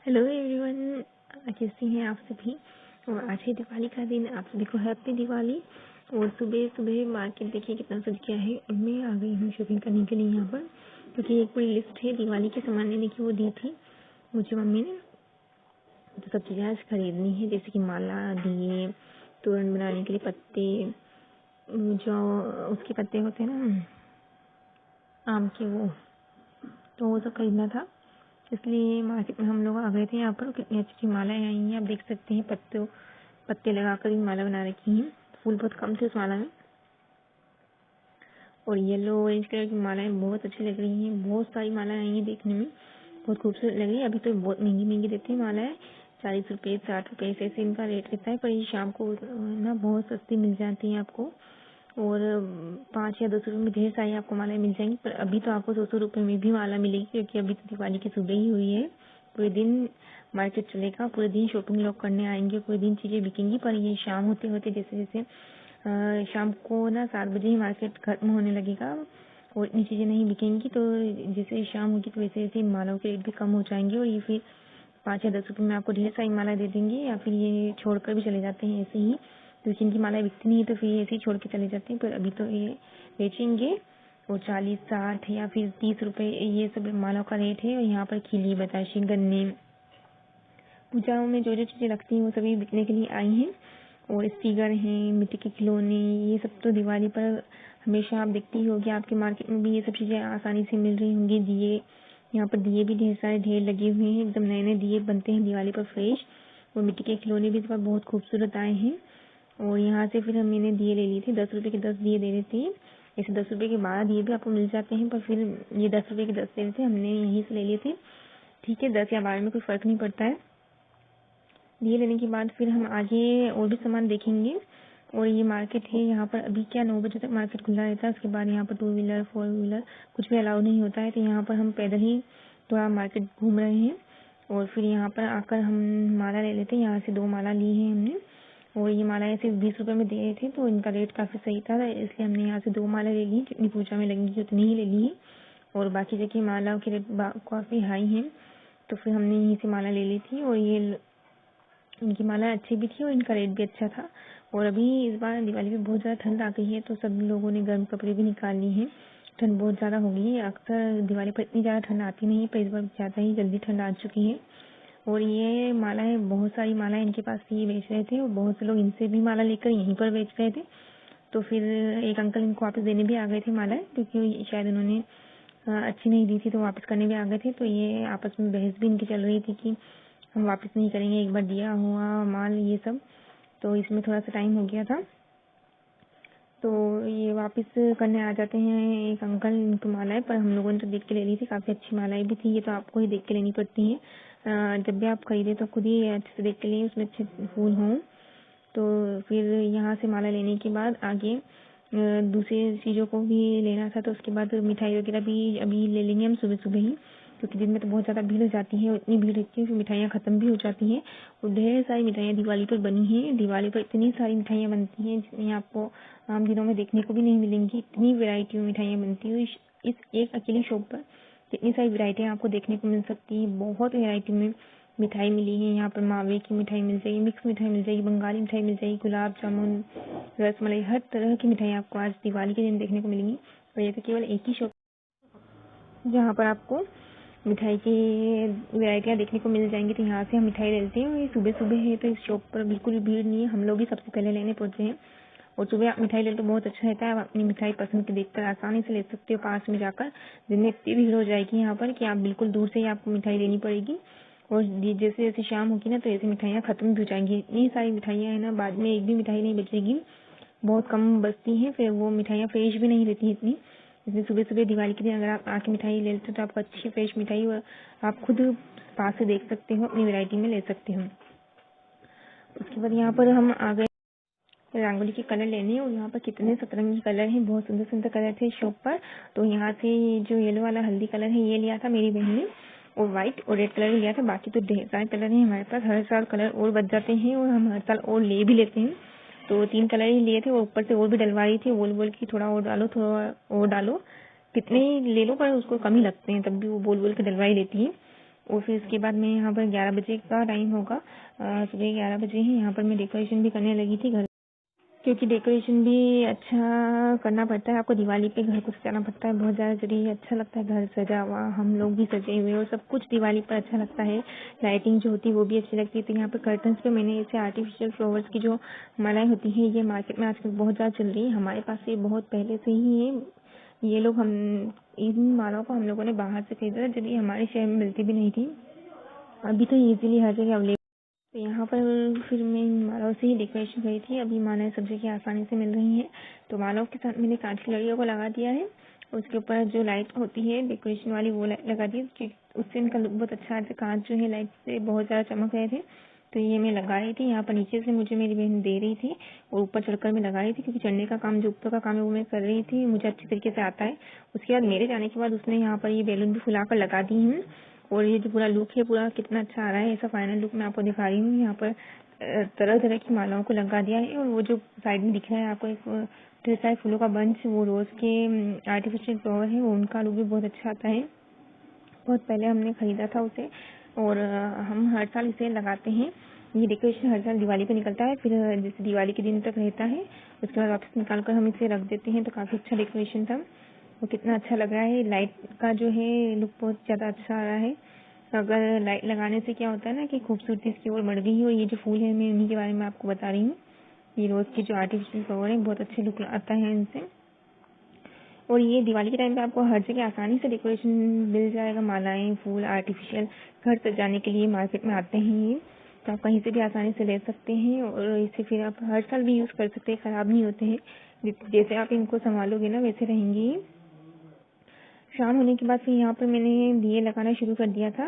Hello everyone, कैसे हैं आप सभी। और आज है दिवाली का दिन। आप सभी को हैप्पी दिवाली। और सुबह सुबह मार्केट देखिए कितना सज गया है और मैं आ गई हूँ शॉपिंग करने के लिए यहाँ पर, क्योंकि एक पूरी लिस्ट है दिवाली के सामान लेने की, वो दी थी मुझे मम्मी ने। तो सब चीज़ें आज खरीदनी है, जैसे कि माला, दिए, तोरण बनाने के लिए पत्ते, जो उसके पत्ते होते हैं ना आम के, वो तो वो सब खरीदना था। इसलिए मार्केट में हम लोग आ गए थे। यहाँ पर कितनी अच्छी अच्छी मालाएं आई हैं, आप देख सकते हैं। पत्ते लगाकर ही माला बना रखी हैं। फूल बहुत कम थे उस माला में। और येलो ऑरेंज कलर की मालाएं बहुत अच्छी लग रही हैं। बहुत सारी मालाएं आई हैं, देखने में बहुत खूबसूरत लग रही है। अभी तो बहुत महंगी महंगी देते हैं मालाएं, 40 रुपये 60 रुपये ऐसे इनका रेट रहता है। पर ये शाम को ना बहुत सस्ती मिल जाती है आपको। और 5 या 10 रुपये में ढेर सारी आपको मालाएं मिल जाएंगी। पर अभी तो आपको 100 रुपये में भी माला मिलेगी, क्योंकि अभी तो दिवाली की सुबह ही हुई है। पूरे दिन मार्केट चलेगा, पूरे दिन शॉपिंग लोग करने आएंगे, पूरे दिन चीजें बिकेंगी। पर ये शाम होते होते जैसे जैसे शाम को ना 7 बजे ही मार्केट खत्म होने लगेगा और इतनी चीजें नहीं बिकेंगी। तो जैसे शाम होगी तो वैसे वैसे मालाओं के रेट भी कम हो जाएंगे। और ये फिर 5 या 10 रुपये में आपको ढेर सारी माला दे देंगे, या फिर ये छोड़कर भी चले जाते हैं ऐसे ही। तो जिनकी माला बिकती नहीं है तो फिर ये ऐसे ही छोड़ के चले जाते हैं। पर अभी तो ये बेचेंगे। और 40 60 या फिर 30 रुपये ये सब मालाओं का रेट है। और यहाँ पर खिली, बताशे, गन्ने, पूजाओं में जो जो चीजें लगती हैं वो सभी बिकने के लिए आई हैं। और स्टीकर हैं, मिट्टी के खिलौने, ये सब तो दिवाली पर हमेशा आप देखती ही होगी। आपके मार्केट में भी ये सब चीजें आसानी से मिल रही होंगी। दिए, यहाँ पर दिए भी ढेर सारे ढेर लगे हुए हैं। एकदम नए नए दिए बनते हैं दिवाली पर फ्रेश। और मिट्टी के खिलौने भी इस बार बहुत खूबसूरत आए हैं। और यहाँ से फिर मैंने दिए ले लिए थे। 10 रुपए के 10 दिए दे रहे थे। ऐसे 10 रुपए के 12 दिए भी आपको मिल जाते हैं, पर फिर ये 10 रुपए के 10 दे रहे थे, हमने यहीं से ले लिए थे। ठीक है, 10 या 12 में कोई फर्क नहीं पड़ता है। ये लेने के बाद फिर हम आगे और भी सामान देखेंगे। और ये मार्केट है, यहाँ पर अभी क्या 9 बजे तक मार्केट खुला रहता है। उसके बाद यहाँ पर 2 व्हीलर 4 व्हीलर कुछ भी अलाउ नहीं होता है। तो यहाँ पर हम पैदल ही थोड़ा मार्केट घूम रहे हैं। और फिर यहाँ पर आकर हम माला ले लेते हैं। यहाँ से 2 माला ली है हमने। और ये मालाएं सिर्फ 20 रुपए में दे रहे थे, तो इनका रेट काफी सही था, इसलिए हमने यहाँ से 2 माला ले ली। जितनी पूजा में लगेंगी उतनी ही ले ली है। और बाकी जगह मालाओं के रेट काफी हाई हैं, तो फिर हमने यहीं से माला ले ली थी। और ये इनकी माला अच्छी भी थी और इनका रेट भी अच्छा था। और अभी इस बार दिवाली पे बहुत ज़्यादा ठंड आ गई है, तो सब लोगों ने गर्म कपड़े भी निकाल लिए हैं। ठंड बहुत ज़्यादा हो गई है। अक्सर दिवाली पर इतनी ज़्यादा ठंड आती नहीं है, पर इस बार ज़्यादा ही जल्दी ठंड आ चुकी है। और ये मालाएं, बहुत सारी मालाएं इनके पास से ये बेच रहे थे, और बहुत से लोग इनसे भी माला लेकर यहीं पर बेच रहे थे। तो फिर एक अंकल इनको वापस देने भी आ गए थे मालाएं, क्योंकि शायद उन्होंने अच्छी नहीं दी थी, तो वापस करने भी आ गए थे। तो ये आपस में बहस भी इनकी चल रही थी कि हम वापस नहीं करेंगे, एक बार दिया हुआ माल ये सब। तो इसमें थोड़ा सा टाइम हो गया था, तो ये वापस करने आ जाते हैं एक अंकल इनको मालाएं। पर हम लोगों ने तो देख के ले ली थी, काफी अच्छी मालाएं भी थी। ये तो आपको ही देख के लेनी पड़ती है। जब भी आप खरीदे तो खुद ही अच्छे से देख के लिए, उसमें अच्छे फूल हों। तो फिर यहाँ से माला लेने के बाद आगे दूसरी चीजों को भी लेना था। तो उसके बाद मिठाई वगैरह भी अभी ले लेंगे हम सुबह सुबह ही, क्योंकि दिन में तो बहुत ज्यादा भीड़ हो जाती है। और इतनी भीड़ रहती है कि मिठाइयाँ खत्म भी हो जाती हैं। और ढेर सारी मिठाइयाँ दिवाली पर बनी हैं। दिवाली पर इतनी सारी मिठाइयाँ बनती हैं जितनी आपको आम दिनों में देखने को भी नहीं मिलेंगी। इतनी वेराइटी में मिठाइयाँ बनती है इस एक अकेली शॉप पर। इतनी सारी वेराइटियाँ आपको देखने को मिल सकती है। बहुत वेराइटी में मिठाई मिली है। यहाँ पर मावे की मिठाई मिल जाएगी, मिक्स मिठाई मिल जाएगी, बंगाली मिठाई मिल जाएगी, गुलाब जामुन, रसमलाई, हर तरह की मिठाई आपको आज दिवाली के दिन देखने को मिलेंगी। और ये तो केवल एक ही शॉप जहाँ पर आपको मिठाई की वैरायटियाँ देखने को मिल जाएंगी। तो यहाँ से हम मिठाई ले लेते हैं। और ये सुबह सुबह है, तो इस शॉप पर बिल्कुल भी भीड़ नहीं है। हम लोग ही सबसे पहले लेने पहुंचे हैं। और सुबह आप मिठाई ले तो बहुत अच्छा रहता है। आप अपनी मिठाई पसंद की देखकर आसानी से ले सकते हो पास में जाकर। दिन में इतनी भीड़ हो जाएगी यहाँ पर कि आप बिल्कुल दूर से ही आपको मिठाई लेनी पड़ेगी। और जैसे जैसे शाम होगी ना, तो ऐसी मिठाइयाँ खत्म भी हो जाएंगी। इतनी सारी मिठाइयाँ है ना, बाद में एक भी मिठाई नहीं बचेगी। बहुत कम बचती हैं, फिर वो मिठाइयाँ फ्रेश भी नहीं रहती इतनी। इसलिए सुबह सुबह दिवाली के दिन अगर आप आके मिठाई ले लेते हो तो आपको अच्छी फ्रेश मिठाई और आप खुद पास से देख सकते हो, अपनी वैरायटी में ले सकते हो। उसके बाद यहाँ पर हम आ गए रंगोली के कलर लेने। और यहाँ पर कितने सतरंगी कलर हैं, बहुत सुंदर सुंदर कलर थे शॉप पर। तो यहाँ से जो येलो वाला हल्दी कलर है ये लिया था मेरी बहन ने, और व्हाइट और रेड कलर भी लिया था। बाकी तो ढेर सारे कलर हैं हमारे पास। हर साल कलर और बच जाते हैं और हम हर साल और ले भी लेते हैं। तो 3 कलर ही लिए थे, और ऊपर से और भी डलवा रही थी, बोल बोल के थोड़ा और डालो, थोड़ा और डालो, कितने ले लो पर उसको कम ही लगते हैं, तब भी वो बोल बोल के डलवा ही लेती है। और फिर उसके बाद मैं यहाँ पर 11 बजे का टाइम होगा, सुबह 11 बजे ही यहाँ पर मैं डेकोरेशन भी करने लगी थी घर, क्योंकि डेकोरेशन भी अच्छा करना पड़ता है। आपको दिवाली पे घर को सजाना पड़ता है, बहुत ज़्यादा जरूरी है। अच्छा लगता है घर सजा हुआ, हम लोग भी सजे हुए और सब कुछ दिवाली पर अच्छा लगता है। लाइटिंग जो होती है वो भी अच्छी लगती है। तो यहाँ पर कर्टन्स पे मैंने ऐसे आर्टिफिशियल फ्लावर्स की जो मालाएं होती हैं, ये मार्केट में आजकल बहुत ज़्यादा चल रही है। हमारे पास ये बहुत पहले से ही है। ये लोग हम इन मालाओं को हम लोगों ने बाहर से खरीदा था, जब ये हमारे शहर में मिलती भी नहीं थी। अभी तो इजीली हर जगह अवेलेबल। तो यहाँ पर फिर मैं मालाओं से ही डेकोरेशन करी थी। अभी मालाएं सब जगह आसानी से मिल रही हैं, तो मालाओं के साथ मैंने कांच की लड़ियों को लगा दिया है। उसके ऊपर जो लाइट होती है डेकोरेशन वाली वो लाइट लगा दी, क्योंकि उससे इनका लुक बहुत अच्छा आता है। कांच जो है लाइट से बहुत ज़्यादा चमक रहे थे, तो ये मैं लगा रही थी। यहाँ पर नीचे से मुझे मेरी बहन दे रही थी और ऊपर चढ़कर मैं लगा रही थी, क्योंकि चढ़ने का काम जो ऊपर का काम है वो मैं कर रही थी, मुझे अच्छी तरीके से आता है। उसके बाद मेरे जाने के बाद उसने यहाँ पर ये बैलून भी फुलाकर लगा दी हूँ। और ये जो पूरा लुक है पूरा कितना अच्छा आ रहा है, ऐसा फाइनल लुक मैं आपको दिखा रही हूँ। यहाँ पर तरह तरह की मालाओं को लगा दिया है। और वो जो साइड में दिख रहा है आपको एक ढेर सारे फूलों का बंच, वो रोज के आर्टिफिशियल फ्लावर है, वो उनका लुक भी बहुत अच्छा आता है। बहुत पहले हमने खरीदा था उसे, और हम हर साल इसे लगाते हैं। ये डेकोरेशन हर साल दिवाली पे निकलता है, फिर जैसे दिवाली के दिन तक रहता है, उसके बाद वापस निकाल कर हम इसे रख देते हैं। तो काफ़ी अच्छा डेकोरेशन था, वो कितना अच्छा लग रहा है। लाइट का जो है लुक बहुत ज़्यादा अच्छा आ रहा है। अगर लाइट लगाने से क्या होता है ना कि खूबसूरती इसकी और बढ़ गई है। और ये जो फूल है मैं उन्हीं के बारे में आपको बता रही हूँ। ये रोज़ के जो आर्टिफिशियल फ्लावर है बहुत अच्छे लुक आता है इनसे। और ये दिवाली के टाइम पे आपको हर जगह आसानी से डेकोरेशन मिल जाएगा। मालाएं, फूल, आर्टिफिशियल घर सजाने के लिए मार्केट में आते हैं ये, तो आप कहीं से भी आसानी से ले सकते हैं। और इसे फिर आप हर साल भी यूज़ कर सकते हैं, ख़राब नहीं होते हैं। जैसे आप इनको संभालोगे ना वैसे रहेंगे ये। शाम होने के बाद फिर यहाँ पर मैंने दिए लगाना शुरू कर दिया था,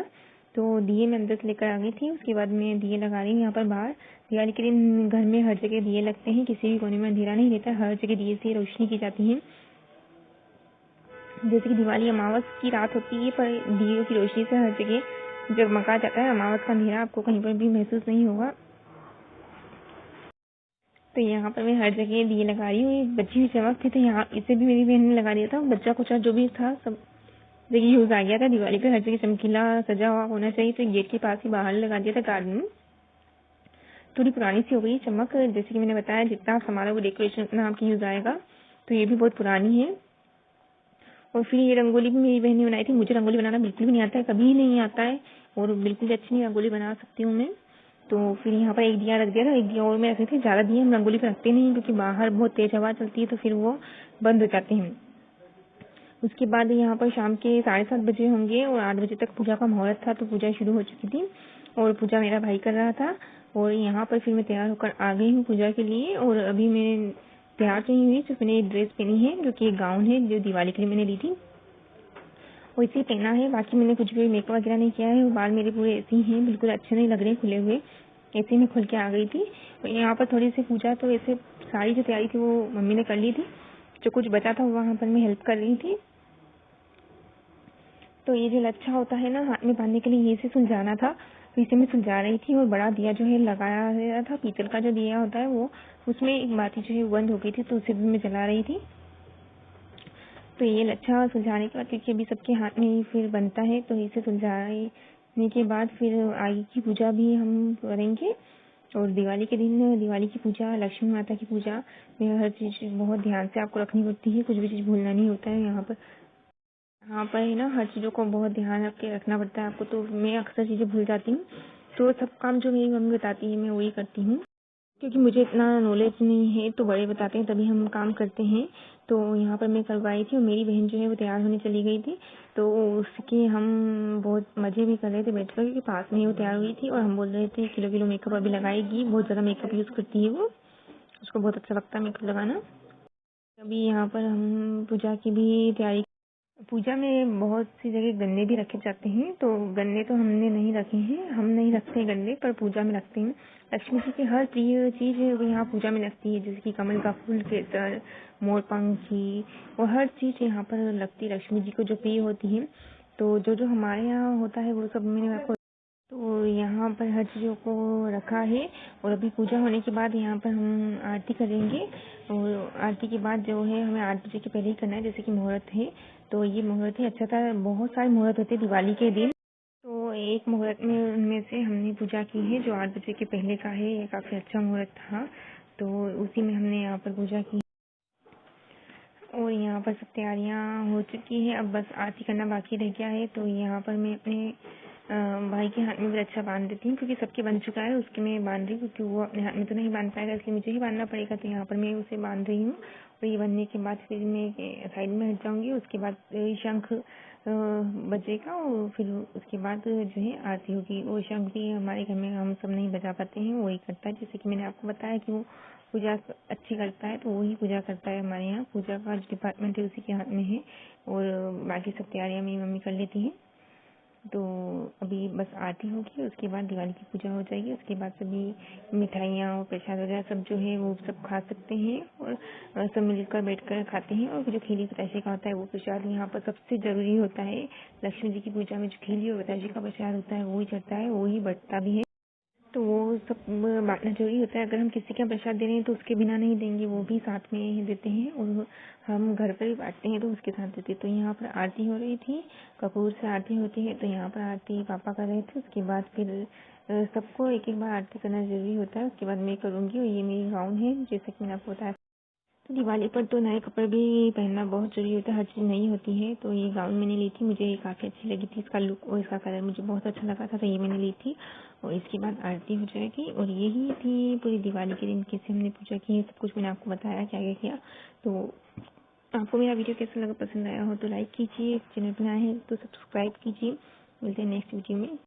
तो दिए मैं अंदर से लेकर आ गई थी। उसके बाद मैं दिए लगा रही हूँ यहाँ पर बाहर। दिवाली के दिन घर में हर जगह दिए लगते हैं, किसी भी कोने में अंधेरा नहीं रहता, हर जगह दिए से रोशनी की जाती है। जैसे कि दिवाली अमावस की रात होती है, पर दिए की रोशनी से हर जगह जगमगा जाता है। अमावस का अंधेरा आपको कहीं पर भी महसूस नहीं होगा। तो यहाँ पर मैं हर जगह दिए लगा रही हूँ। ये बची हुई चमक थी, तो यहाँ इसे भी मेरी बहन ने लगा दिया था। बच्चा कुचा जो भी था सब जगह यूज आ गया था। दिवाली पे हर जगह चमकीला सजा हुआ होना चाहिए, तो गेट के पास ही बाहर लगा दिया था गार्डन में। थोड़ी पुरानी सी हो गई चमक, जैसे कि मैंने बताया जितना आप संभालोगे डेकोरेशन उतना आपकी यूज आएगा। तो ये भी बहुत पुरानी है। और फिर ये रंगोली भी मेरी बहन ने बनाई थी। मुझे रंगोली बनाना बिल्कुल भी नहीं आता है, कभी नहीं आता है, और बिल्कुल भी अच्छी नहीं रंगोली बना सकती हूँ मैं। तो फिर यहाँ पर एक दिया रख दिया था, एक दिया और मैं रखी थी। ज़्यादा दिए हम रंगोली पे रखते नहीं, क्योंकि बाहर बहुत तेज हवा चलती है, तो फिर वो बंद हो जाते हैं। उसके बाद यहाँ पर शाम के 7:30 बजे होंगे, और 8 बजे तक पूजा का मुहूर्त था, तो पूजा शुरू हो चुकी थी। और पूजा मेरा भाई कर रहा था। और यहाँ पर फिर मैं तैयार होकर आ गई हूँ पूजा के लिए। और अभी मैं तैयार नहीं हुई, सिर्फ मैंने ड्रेस पहनी है, जो कि एक गाउन है जो दिवाली के लिए मैंने ली थी, वो इसे पहना है। बाकी मैंने कुछ भी मेकअप वगैरह नहीं किया है। बाल मेरे पूरे ऐसे ही हैं, बिल्कुल अच्छे नहीं लग रहे खुले हुए, ऐसे ही मैं खुल के आ गई थी। और यहाँ पर थोड़ी सी पूजा तो ऐसे सारी जो तैयारी थी वो मम्मी ने कर ली थी, जो कुछ बचा था वहाँ पर मैं हेल्प कर रही थी। तो ये जो लच्छा होता है ना हाथ में बांधने के लिए, ये इसे सुलझाना था, तो इसे मैं सुलझा रही थी। और बड़ा दिया जो है लगाया गया था, पीतल का जो दिया होता है वो, उसमें एक बाती जो है बंद हो गई थी, तो उसे भी मैं जला रही थी। तो ये लच्छा सुलझाने के बाद, क्योंकि अभी सबके हाथ में ही फिर बनता है, तो इसे सुलझाने के बाद फिर आगे की पूजा भी हम करेंगे। और दिवाली के दिन दिवाली की पूजा, लक्ष्मी माता की पूजा में हर चीज़ बहुत ध्यान से आपको रखनी पड़ती है, कुछ भी चीज़ भूलना नहीं होता है। यहाँ पर है ना हर चीज़ों को बहुत ध्यान रख के रखना पड़ता है आपको। तो मैं अक्सर चीज़ें भूल जाती हूँ, तो सब काम जो मेरी मम्मी बताती है मैं वही करती हूँ, क्योंकि मुझे इतना नॉलेज नहीं है, तो बड़े बताते हैं तभी हम काम करते हैं। तो यहाँ पर मैं करवाई थी, और मेरी बहन जो है वो तैयार होने चली गई थी, तो उसके हम बहुत मज़े भी कर रहे थे बैठकर, क्योंकि पास में ही वो तैयार हुई थी। और हम बोल रहे थे किलो किलो मेकअप अभी लगाएगी, बहुत ज़्यादा मेकअप यूज़ करती है वो, उसको बहुत अच्छा लगता है मेकअप लगाना। अभी यहाँ पर हम पूजा की भी तैयारी। पूजा में बहुत सी जगह गन्ने भी रखे जाते हैं, तो गन्ने तो हमने नहीं रखे हैं, हम नहीं रखते हैं गन्ने, पर पूजा में रखते हैं। लक्ष्मी जी की हर प्रिय चीज यहाँ पूजा में लगती है, जैसे कि कमल का फूल, केसर, मोरपंखी, और हर चीज यहाँ पर लगती है लक्ष्मी जी को जो प्रिय होती है। तो जो जो हमारे यहाँ होता है वो सब मैंने आपको, तो यहाँ पर हर चीज़ों को रखा है। और अभी पूजा होने के बाद यहाँ पर हम आरती करेंगे, और आरती के बाद जो है हमें 8 बजे के पहले ही करना है, जैसे कि मुहूर्त है। तो ये मुहूर्त है, अच्छा था, बहुत सारे मुहूर्त होते हैं दिवाली के दिन। तो एक मुहूर्त में उनमें से हमने पूजा की है जो 8 बजे के पहले का है। ये काफ़ी अच्छा मुहूर्त था, तो उसी में हमने यहाँ पर पूजा की और यहाँ पर सब तैयारियाँ हो चुकी है। अब बस आरती करना बाकी रह गया है। तो यहाँ पर मैं अपने भाई के हाथ में भी अच्छा बांध देती हूँ, क्योंकि सबके बन चुका है, उसके मैं बांध रही हूँ, क्योंकि वो अपने हाथ में तो नहीं बांध पाएगा, इसलिए मुझे ही बांधना पड़ेगा। तो यहाँ पर मैं उसे बांध रही हूँ और ये बनने के बाद फिर मैं साइड में हट जाऊँगी। उसके बाद शंख बजेगा और फिर उसके बाद जो है आरती होगी। वो शंख भी हमारे घर में हम सब नहीं बजा पाते हैं, वही करता है। जैसे कि मैंने आपको बताया कि वो पूजा अच्छी करता है, तो वही पूजा करता है। हमारे यहाँ पूजा का जो डिपार्टमेंट है उसी के हाथ में है और बाकी सब तैयारियाँ मेरी मम्मी कर लेती हैं। तो अभी बस आरती होगी, उसके बाद दिवाली की पूजा हो जाएगी। उसके बाद सभी मिठाइयाँ और प्रसाद वगैरह सब जो है वो सब खा सकते हैं और सब मिलकर बैठकर खाते हैं। और जो खीली बताशे का होता है वो प्रसाद यहाँ पर सबसे ज़रूरी होता है। लक्ष्मी जी की पूजा में जो खीली और बताशे का प्रसाद होता है वो ही चढ़ता है, वो ही बढ़ता भी है। तो वो सब बांटना जरूरी होता है। अगर हम किसी का प्रसाद दे रहे हैं तो उसके बिना नहीं देंगे, वो भी साथ में ही देते हैं। और हम घर पर भी बांटते हैं तो उसके साथ देते हैं। तो यहाँ पर आरती हो रही थी, कपूर से आरती होती है, तो यहाँ पर आरती पापा कर रहे थे। उसके बाद फिर सबको एक एक बार आरती करना जरूरी होता है। उसके बाद मैं करूँगी। और ये मेरी गाउन है, जैसा कि मैंने आपको बताया। तो दिवाली पर तो नए कपड़े भी पहनना बहुत ज़रूरी होता है, हर चीज़ नई होती है। तो ये गाउन मैंने ली थी, मुझे काफ़ी अच्छी लगी थी। इसका लुक और इसका कलर मुझे बहुत अच्छा लगा था, तो ये मैंने ली थी। और इसके बाद आरती हो जाएगी। और यही थी पूरी दिवाली के दिन कैसे हमने पूजा की, सब कुछ मैंने आपको बताया क्या क्या किया। तो आपको मेरा वीडियो कैसा लगा, पसंद आया हो तो लाइक कीजिए, चैनल पर नया है तो सब्सक्राइब कीजिए। मिलते हैं नेक्स्ट वीडियो में।